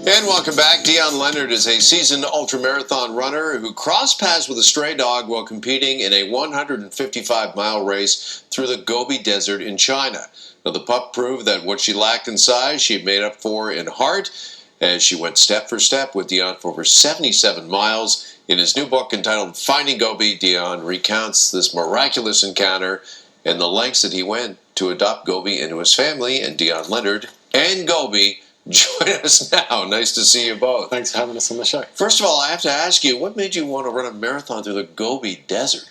And welcome back. Dion Leonard is a seasoned ultramarathon runner who crossed paths with a stray dog while competing in a 155-mile race through the Gobi Desert in China. Now, the pup proved that what she lacked in size, she had made up for in heart, as she went step for step with Dion for over 77 miles. In his new book entitled Finding Gobi, Dion recounts this miraculous encounter and the lengths that he went to adopt Gobi into his family. And Dion Leonard and Gobi join us now. Nice to see you both. Thanks for having us on the show. First of all, I have to ask you, what made you want to run a marathon through the Gobi Desert?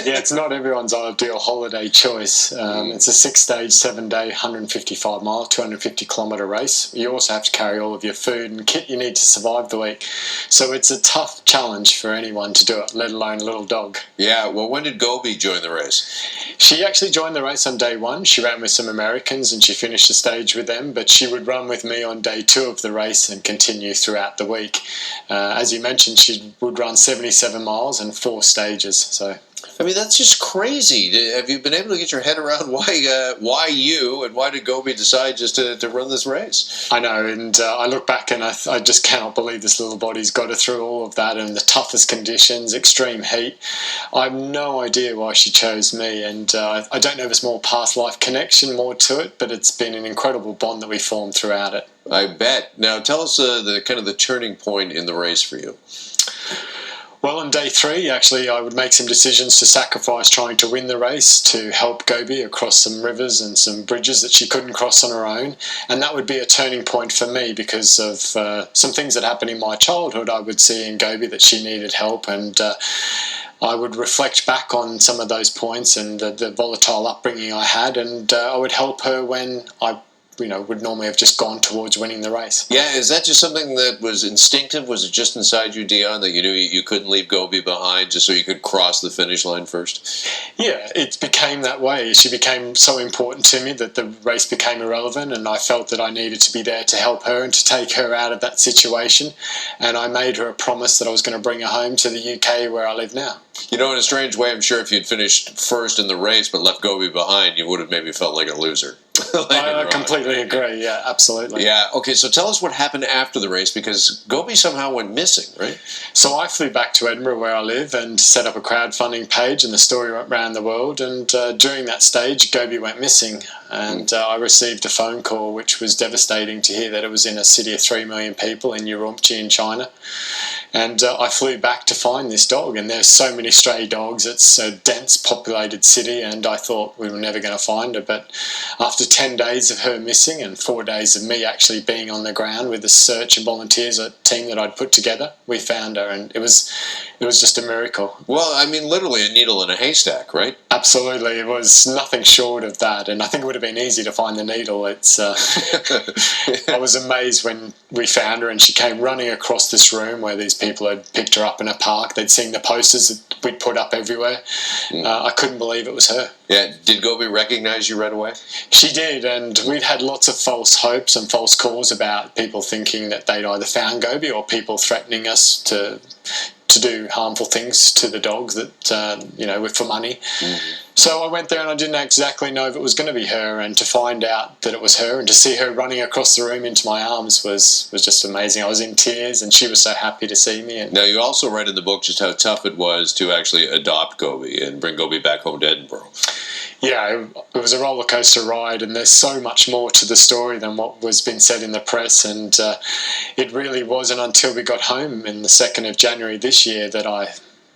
Yeah, it's not everyone's ideal holiday choice. It's a 6-stage, 7-day, 155-mile, 250-kilometre race. You also have to carry all of your food and kit you need to survive the week. So it's a tough challenge for anyone to do it, let alone a little dog. Yeah, well, when did Gobi join the race? She actually joined the race on day one. She ran with some Americans and she finished the stage with them, but she would run with me on day 2 of the race and continue throughout the week. As you mentioned, she would run 77 miles and 4 stages. So, I mean, that's just crazy. Have you been able to get your head around why you and why did Gobi decide just to run this race? I know, and I look back and I just cannot believe this little body's got her through all of that and the toughest conditions, extreme heat. I have no idea why she chose me, and I don't know if it's more past life connection, more to it, but it's been an incredible bond that we formed throughout it. I bet. Now, tell us the turning point in the race for you. Well, on day 3, actually, I would make some decisions to sacrifice trying to win the race to help Gobi across some rivers and some bridges that she couldn't cross on her own. And that would be a turning point for me because of some things that happened in my childhood. I would see in Gobi that she needed help, and I would reflect back on some of those points and the volatile upbringing I had, and I would help her when I would normally have just gone towards winning the race. Yeah, is that just something that was instinctive? Was it just inside you, Dion, that you knew you couldn't leave Gobi behind just so you could cross the finish line first? Yeah, it became that way. She became so important to me that the race became irrelevant, and I felt that I needed to be there to help her and to take her out of that situation. And I made her a promise that I was going to bring her home to the UK where I live now. You know, in a strange way, I'm sure if you'd finished first in the race but left Gobi behind, you would have maybe felt like a loser. I completely agree, yeah, absolutely. Yeah, okay, so tell us what happened after the race, because Gobi somehow went missing, right? So I flew back to Edinburgh where I live and set up a crowdfunding page, and the story went around the world, and during that stage, Gobi went missing, and I received a phone call which was devastating to hear that it was in a city of 3 million people in Urumqi in China. And I flew back to find this dog, and there's so many stray dogs. It's a dense populated city, and I thought we were never going to find her. But after 10 days of her missing and 4 days of me actually being on the ground with the search and volunteers, a team that I'd put together, we found her, and it was just a miracle. Well, I mean, literally a needle in a haystack, right? Absolutely. It was nothing short of that, and I think it would have been easy to find the needle. I was amazed when we found her, and she came running across this room where these people had picked her up in a park. They'd seen the posters that we'd put up everywhere. I couldn't believe it was her. Yeah, did Gobi recognize you right away? She did, and we'd had lots of false hopes and false calls about people thinking that they'd either found Gobi or people threatening us to do harmful things to the dogs that, were for money. Mm-hmm. So I went there and I didn't exactly know if it was going to be her, and to find out that it was her and to see her running across the room into my arms was just amazing. I was in tears, and she was so happy to see me. And now, you also write in the book just how tough it was to actually adopt Gobi and bring Gobi back home to Edinburgh. Yeah, it was a roller coaster ride, and there's so much more to the story than what was been said in the press, and it really wasn't until we got home in the 2nd of January this year that I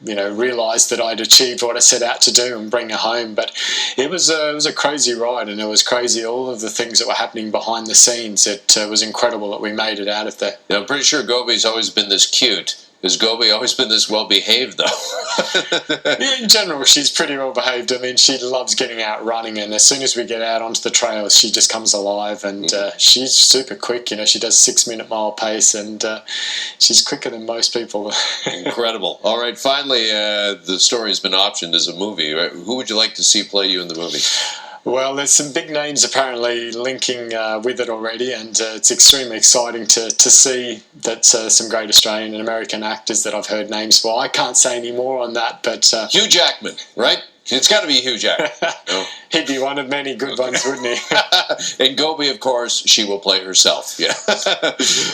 realised that I'd achieved what I set out to do and bring her home. But it was a crazy ride, and it was crazy all of the things that were happening behind the scenes. It was incredible that we made it out of there. Now, I'm pretty sure Gobi's always been this cute. Has Gobi always been this well-behaved, though? Yeah, in general, she's pretty well-behaved. I mean, she loves getting out running, and as soon as we get out onto the trails, she just comes alive, and she's super quick. She does 6-minute mile pace, and she's quicker than most people. Incredible. All right, finally, the story has been optioned as a movie. Who would you like to see play you in the movie? Well, there's some big names apparently linking with it already, and it's extremely exciting to see that some great Australian and American actors that I've heard names for. I can't say any more on that, but... Hugh Jackman, right? It's got to be a huge act. No? He'd be one of many good ones, wouldn't he? And Gobi, of course, she will play herself. Yeah.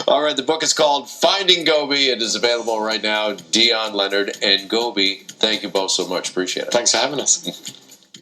All right, the book is called Finding Gobi. It is available right now. Dion, Leonard, and Gobi. Thank you both so much. Appreciate it. Thanks for having us.